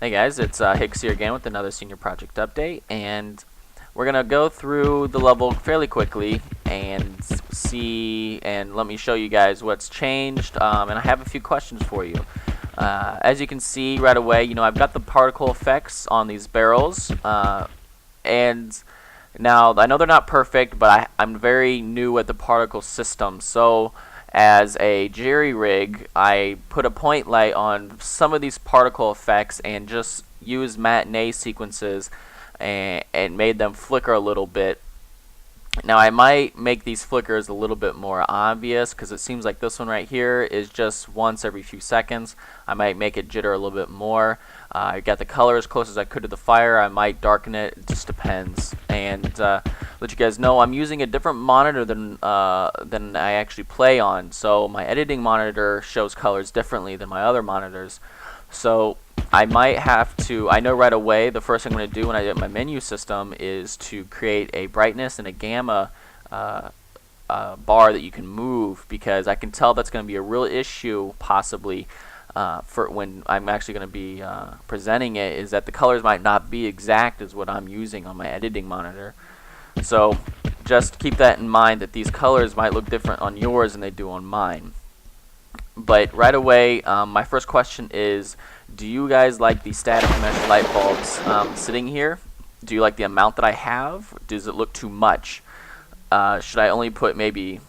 Hey guys, it's Hicks here again with another senior project update, and we're gonna go through the level fairly quickly and see, and let me show you guys what's changed. And I have a few questions for you. As you can see right away, I've got the particle effects on these barrels, and now I know they're not perfect, but I'm very new at the particle system, so as a jerry rig, I put a point light on some of these particle effects and just used matinee sequences and made them flicker a little bit. Now I might make these flickers a little bit more obvious because it seems like this one right here is just once every few seconds. I might make it jitter a little bit more. I got the color as close as I could to the fire. I might darken it. It just depends. And let you guys know I'm using a different monitor than I actually play on. So my editing monitor shows colors differently than my other monitors. So I might have to, I know right away the first thing I'm going to do when I get my menu system is to create a brightness and a gamma bar that you can move, because I can tell that's going to be a real issue possibly for when I'm actually going to be presenting it, is that the colors might not be exact as what I'm using on my editing monitor. So just keep that in mind, that these colors might look different on yours than they do on mine. But right away, my first question is, do you guys like the static mesh light bulbs sitting here? Do you like the amount that I have? Does it look too much? Should I only put maybe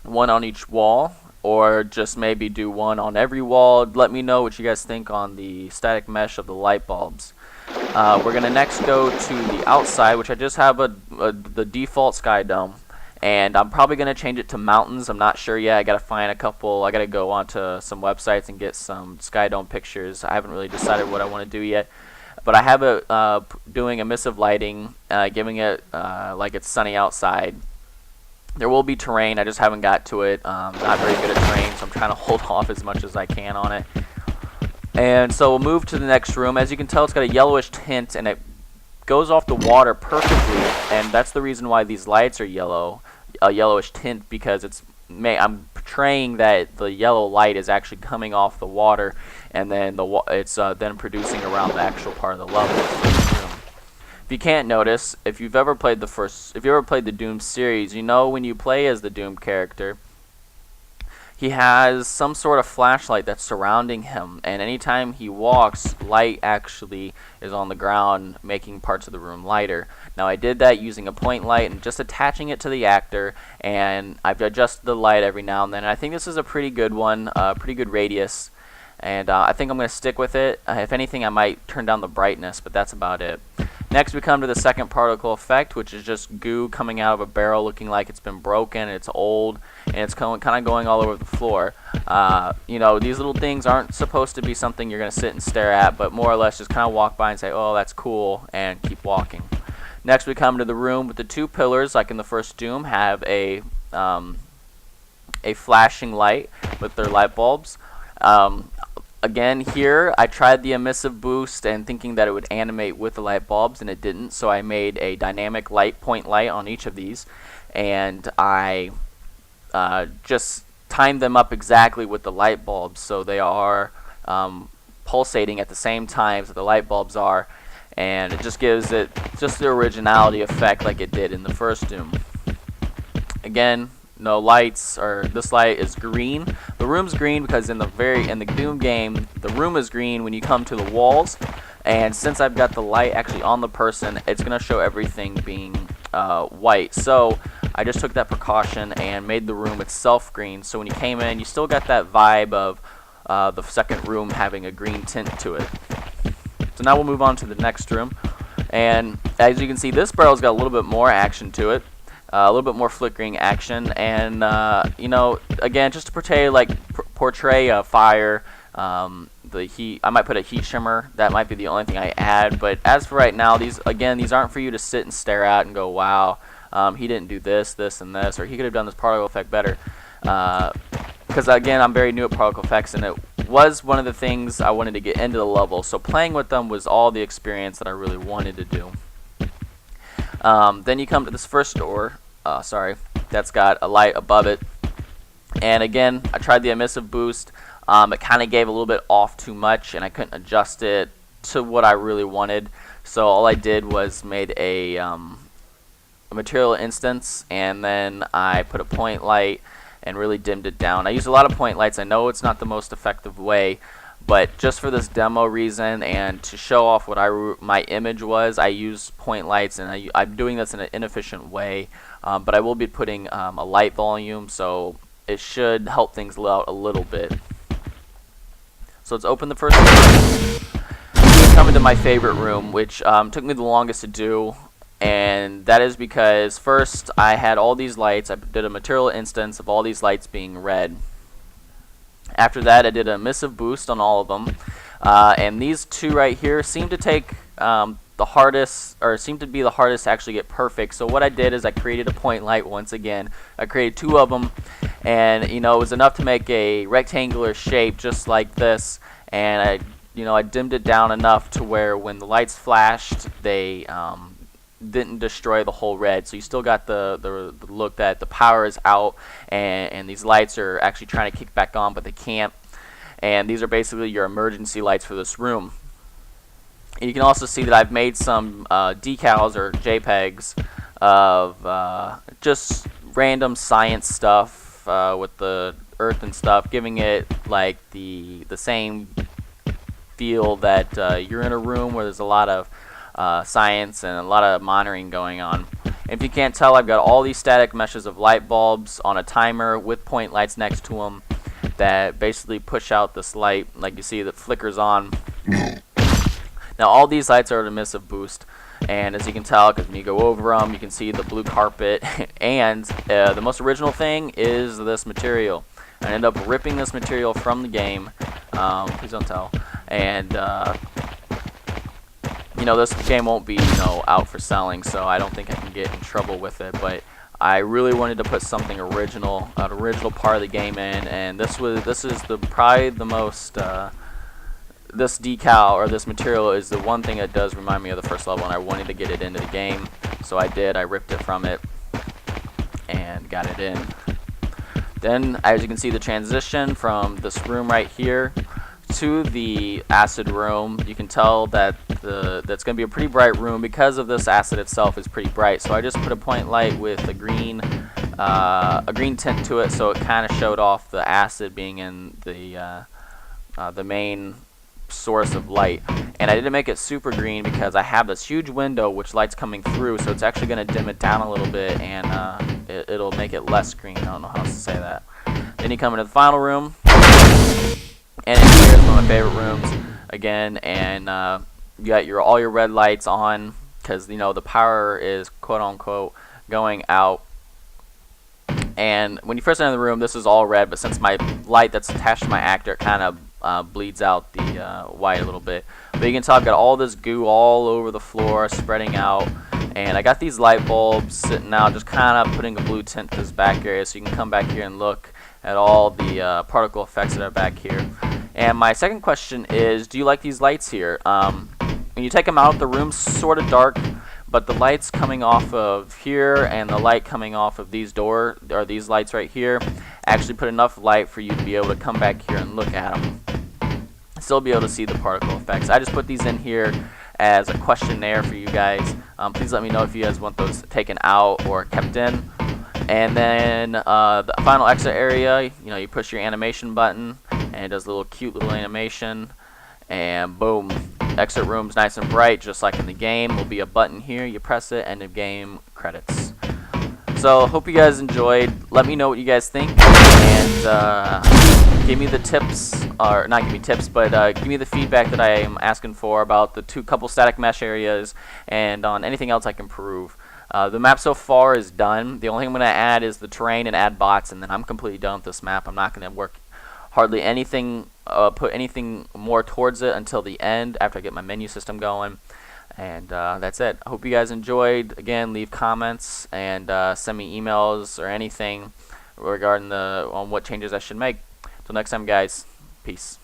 one on each wall, or just maybe do one on every wall? Let me know what you guys think on the static mesh of the light bulbs. We're going to next go to the outside, which I just have the default sky dome. And I'm probably going to change it to mountains. I'm not sure yet. I got to find a couple. I got to go onto some websites and get some sky dome pictures. I haven't really decided what I want to do yet. But I have it doing emissive lighting, giving it like it's sunny outside. There will be terrain. I just haven't got to it. Not very good at terrain, so I'm trying to hold off as much as I can on it. And so we'll move to the next room. As you can tell, it's got a yellowish tint, and it goes off the water perfectly. And that's the reason why these lights are yellow. A yellowish tint, because I'm portraying that the yellow light is actually coming off the water, and then it's then producing around the actual part of the level. If you can't notice, if you've ever played the Doom series, when you play as the Doom character, he has some sort of flashlight that's surrounding him, and anytime he walks, light actually is on the ground, making parts of the room lighter. Now I did that using a point light and just attaching it to the actor, and I've adjusted the light every now and then. I think this is a pretty good one, pretty good radius, and I think I'm going to stick with it. If anything, I might turn down the brightness, but that's about it. Next we come to the second particle effect, which is just goo coming out of a barrel looking like it's been broken, it's old, and it's kind of going all over the floor. These little things aren't supposed to be something you're going to sit and stare at, but more or less just kind of walk by and say, oh, that's cool, and keep walking. Next we come to the room with the two pillars, like in the first Doom, have a flashing light with their light bulbs. Again, here I tried the emissive boost and thinking that it would animate with the light bulbs, and it didn't, so I made a dynamic point light on each of these, and I just timed them up exactly with the light bulbs, so they are pulsating at the same time that the light bulbs are, and it just gives it just the originality effect like it did in the first Doom. Again, no lights, or this light is green. The room's green because in the Doom game, the room is green when you come to the walls, and since I've got the light actually on the person, it's going to show everything being white. So I just took that precaution and made the room itself green, so when you came in, you still got that vibe of the second room having a green tint to it. So now we'll move on to the next room, and as you can see, this barrel's got a little bit more action to it. A little bit more flickering action, and again, just to portray a fire, the heat. I might put a heat shimmer. That might be the only thing I add. But as for right now, these aren't for you to sit and stare at and go, wow, he didn't do this, this, and this, or he could have done this particle effect better. Because again, I'm very new at particle effects, and it was one of the things I wanted to get into the level. So playing with them was all the experience that I really wanted to do. Then you come to this first door. That's got a light above it, and again I tried the emissive boost. It kind of gave a little bit off too much, and I couldn't adjust it to what I really wanted. So all I did was made a material instance, and then I put a point light and really dimmed it down. I use a lot of point lights. I know it's not the most effective way, but just for this demo reason and to show off what my image was, I use point lights, and I'm doing this in an inefficient way, but I will be putting a light volume, so it should help things out a little bit. So let's open the first room. We come into my favorite room, which took me the longest to do, and that is because first I had all these lights. I did a material instance of all these lights being red. After that, I did a emissive boost on all of them, and these two right here seem to take the hardest, or seem to be the hardest to actually get perfect. So what I did is I created a point light once again. I created two of them, and it was enough to make a rectangular shape just like this. And I dimmed it down enough to where when the lights flashed, they didn't destroy the whole red. So you still got the look that the power is out, and these lights are actually trying to kick back on, but they can't. And these are basically your emergency lights for this room. And you can also see that I've made some decals or JPEGs of just random science stuff with the Earth and stuff, giving it like the same feel that you're in a room where there's a lot of science and a lot of monitoring going on. If you can't tell, I've got all these static meshes of light bulbs on a timer with point lights next to them that basically push out this light, like you see, that flickers on. Now all these lights are at emissive boost, and as you can tell, because when you go over them, you can see the blue carpet. And the most original thing is this material. I ended up ripping this material from the game. Please don't tell. And this game won't be out for selling, so I don't think I can get in trouble with it. But I really wanted to put something original, an original part of the game in, and this is probably the most. This decal or this material is the one thing that does remind me of the first level, and I wanted to get it into the game, so I did. I ripped it from it and got it in. Then, as you can see, the transition from this room right here to the acid room, you can tell that that's going to be a pretty bright room because of this acid itself is pretty bright. So I just put a point light with a green tint to it, so it kind of showed off the acid being in the main source of light. And I didn't make it super green because I have this huge window which light's coming through, so it's actually going to dim it down a little bit, and it'll make it less green. I don't know how else to say that. Then you come into the final room, and in here is one of my favorite rooms again, and you got all your red lights on because the power is quote unquote going out. And when you first enter the room, this is all red, but since my light that's attached to my actor kind of bleeds out the white a little bit. But you can tell I've got all this goo all over the floor spreading out, and I got these light bulbs sitting out, just kind of putting a blue tint to this back area, so you can come back here and look at all the particle effects that are back here. And my second question is, do you like these lights here? When you take them out, the room's sort of dark, but the lights coming off of here and the light coming off of these these lights right here actually put enough light for you to be able to come back here and look at them. Still be able to see the particle effects. I just put these in here as a questionnaire for you guys. Please let me know if you guys want those taken out or kept in. And then the final exit area, you push your animation button and it does a little cute little animation, and boom, exit room's nice and bright just like in the game. There'll be a button here, you press it, end of game, credits. So hope you guys enjoyed. Let me know what you guys think, and give me the tips, or not give me tips, but give me the feedback that I am asking for about the couple static mesh areas and on anything else I can improve. The map so far is done. The only thing I'm going to add is the terrain and add bots, and then I'm completely done with this map. I'm not going to work hardly anything, put anything more towards it until the end after I get my menu system going. And that's it. I hope you guys enjoyed. Again, leave comments and send me emails or anything regarding on what changes I should make. Till next time, guys. Peace.